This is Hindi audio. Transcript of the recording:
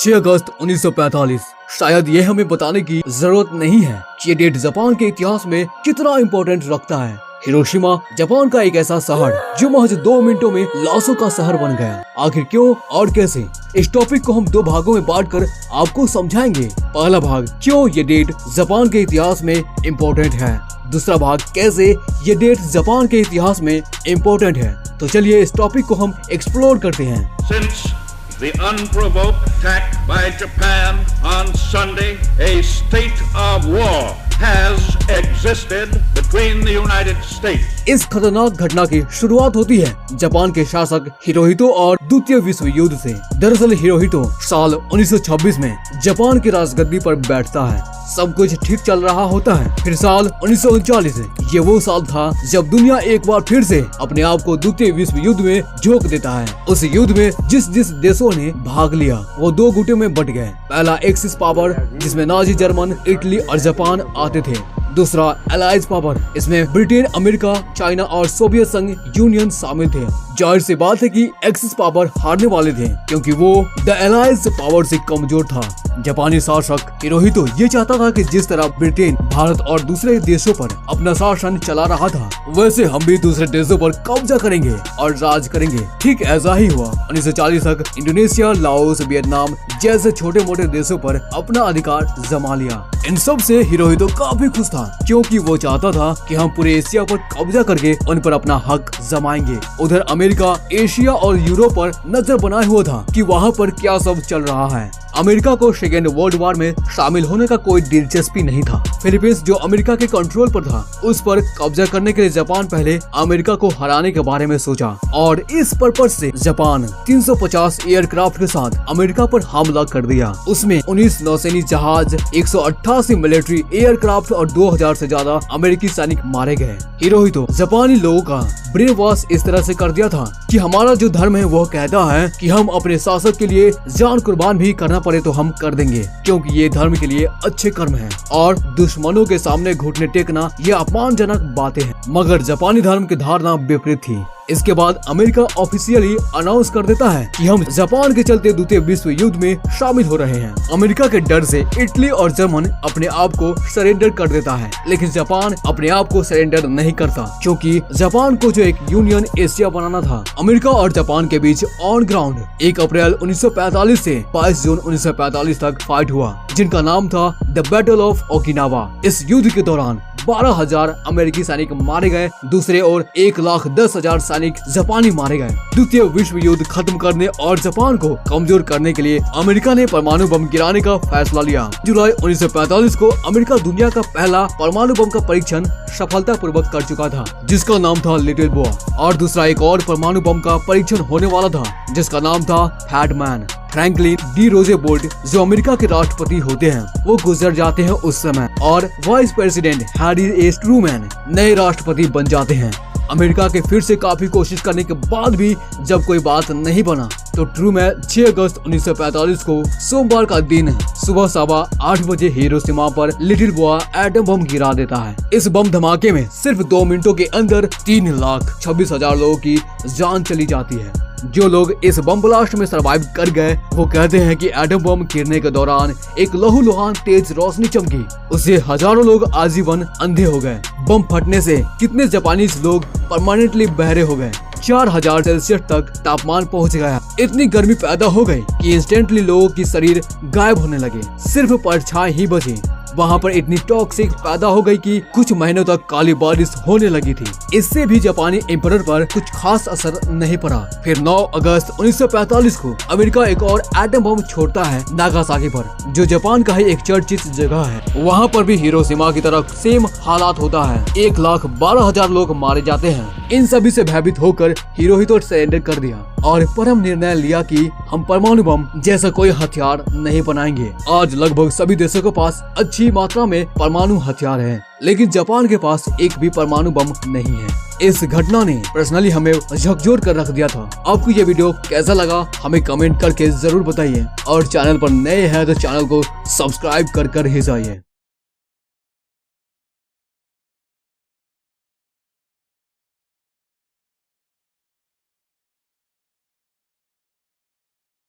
6 अगस्त 1945। शायद ये हमें बताने की जरूरत नहीं है कि ये डेट जापान के इतिहास में कितना इम्पोर्टेंट रखता है। हिरोशिमा जापान का एक ऐसा शहर जो महज 2 मिनटों में लाशों का शहर बन गया। आखिर क्यों और कैसे, इस टॉपिक को हम 2 भागों में बांटकर आपको समझाएंगे। पहला भाग, क्यों ये डेट जापान के इतिहास में इम्पोर्टेंट है। दूसरा भाग, कैसे ये डेट जापान के इतिहास में इम्पोर्टेंट है। तो चलिए इस टॉपिक को हम एक्सप्लोर करते हैं। Since the unprovoked attack by Japan on Sunday, a state of war has existed between the United States. इस खतरनाक घटना की शुरुआत होती है जापान के शासक हिरोहितो और द्वितीय विश्व युद्ध से। दरअसल हिरोहितो साल 1926 में जापान की राजगद्दी पर बैठता है। सब कुछ ठीक चल रहा होता है। फिर साल 1939 ये वो साल था जब दुनिया एक बार फिर से अपने आप को द्वितीय विश्व युद्ध में झोंक देता है। उस युद्ध में जिस देशों ने भाग लिया वो 2 गुटों में बट गए। पहला एक्सिस पावर, जिसमें नाजी जर्मन, इटली और जापान आते थे। दूसरा एलाइज पावर, इसमें ब्रिटेन, अमेरिका, चाइना और सोवियत संघ यूनियन शामिल थे। जाहिर सी बात है कि एक्सिस पावर हारने वाले थे क्योंकि वो द एलाइज पावर से कमजोर था। जापानी शासक हिरोहितो ये चाहता था कि जिस तरह ब्रिटेन, भारत और दूसरे देशों पर अपना शासन चला रहा था, वैसे हम भी दूसरे देशों पर कब्जा करेंगे और राज करेंगे। ठीक ऐसा ही हुआ। 1940 तक इंडोनेशिया, लाओस, वियतनाम जैसे छोटे मोटे देशों पर अपना अधिकार जमा लिया। इन सब से हिरोहितो काफी खुश था क्योंकि वो चाहता था कि हम पूरे एशिया पर कब्जा करके उन पर अपना हक जमाएंगे। उधर अमेरिका, एशिया और यूरोप पर नजर बनाए हुआ था कि वहाँ पर क्या सब चल रहा है। अमेरिका को सेकेंड वर्ल्ड वॉर में शामिल होने का कोई दिलचस्पी नहीं था। फिलीपींस जो अमेरिका के कंट्रोल पर था, उस पर कब्जा करने के लिए जापान पहले अमेरिका को हराने के बारे में सोचा और इस पर्पज से जापान 350 एयरक्राफ्ट के साथ अमेरिका पर हमला कर दिया। उसमें 19 नौसैनिक जहाज, 188 मिलिट्री एयरक्राफ्ट और 2000 से ज्यादा अमेरिकी सैनिक मारे गए। हिरोहितो जापानी लोगों का ब्रेन वॉश इस तरह से कर दिया था कि हमारा जो धर्म है वो कहता है कि हम अपने शासक के लिए जान कुर्बान भी करना पड़े तो हम कर देंगे क्योंकि ये धर्म के लिए अच्छे कर्म हैं और दुश्मनों के सामने घुटने टेकना ये अपमानजनक बातें हैं। मगर जापानी धर्म की धारणा विपरीत थी। इसके बाद अमेरिका ऑफिशियली अनाउंस कर देता है कि हम जापान के चलते द्वितीय विश्व युद्ध में शामिल हो रहे हैं। अमेरिका के डर से इटली और जर्मन अपने आप को सरेंडर कर देता है, लेकिन जापान अपने आप को सरेंडर नहीं करता क्योंकि जापान को जो एक यूनियन एशिया बनाना था। अमेरिका और जापान के बीच ऑन ग्राउंड 1 अप्रैल 1945 से 22 जून 1945 तक फाइट हुआ, जिनका नाम था द बैटल ऑफ ओकिनावा। इस युद्ध के दौरान 12,000 अमेरिकी सैनिक मारे गए, दूसरे ओर 1,10,000 सैनिक जापानी मारे गए। द्वितीय विश्व युद्ध खत्म करने और जापान को कमजोर करने के लिए अमेरिका ने परमाणु बम गिराने का फैसला लिया। जुलाई 1945 को अमेरिका दुनिया का पहला परमाणु बम का परीक्षण सफलतापूर्वक कर चुका था, जिसका नाम था लिटिल बॉय, और दूसरा एक और परमाणु बम का परीक्षण होने वाला था जिसका नाम था फैट मैन। फ्रैंकलिन डी रोजेवेल्ट जो अमेरिका के राष्ट्रपति होते हैं वो गुजर जाते हैं उस समय और vice president Harry S Trueman नए राष्ट्रपति बन जाते हैं। अमेरिका के फिर से काफी कोशिश करने के बाद भी जब कोई बात नहीं बना तो ट्रूमैन 6 अगस्त 1945 को सोमवार का दिन सुबह 8:15 बजे हिरोशिमा पर लिटिल बॉय एटम बम गिरा देता है। इस बम धमाके में सिर्फ 2 मिनटों के अंदर 3,26,000 लोगों की जान चली जाती है। जो लोग इस बम ब्लास्ट में सरवाइव कर गए वो कहते हैं कि एटम बम गिरने के दौरान एक लहूलुहान तेज रोशनी चमकी, उससे हजारों लोग आजीवन अंधे हो गए। बम फटने से कितने जापानीज लोग परमानेंटली बहरे हो गए। 4000 सेल्सियस तक तापमान पहुंच गया। इतनी गर्मी पैदा हो गई कि इंस्टेंटली लोगों की शरीर गायब होने लगे, सिर्फ परछाई ही बची। वहाँ पर इतनी टॉक्सिक पैदा हो गई कि कुछ महीनों तक काली बारिश होने लगी थी। इससे भी जापानी एम्परर पर कुछ खास असर नहीं पड़ा। फिर 9 अगस्त 1945 को अमेरिका एक और एटम बम छोड़ता है नागासाकी पर, जो जापान का ही एक चर्चित जगह है। वहाँ पर भी हिरोशिमा की तरह सेम हालात होता है। 1,12,000 लोग मारे जाते हैं। इन सभी से भयभीत होकर हिरोहितो सरेंडर कर दिया और परम निर्णय लिया कि हम परमाणु बम जैसा कोई हथियार नहीं बनाएंगे। आज लगभग सभी देशों के पास अच्छी मात्रा में परमाणु हथियार है, लेकिन जापान के पास एक भी परमाणु बम नहीं है। इस घटना ने पर्सनली हमें झकझोर कर रख दिया था। आपको ये वीडियो कैसा लगा हमें कमेंट करके जरूर बताइए और चैनल पर नए हैं तो चैनल को सब्सक्राइब कर ही जाइए।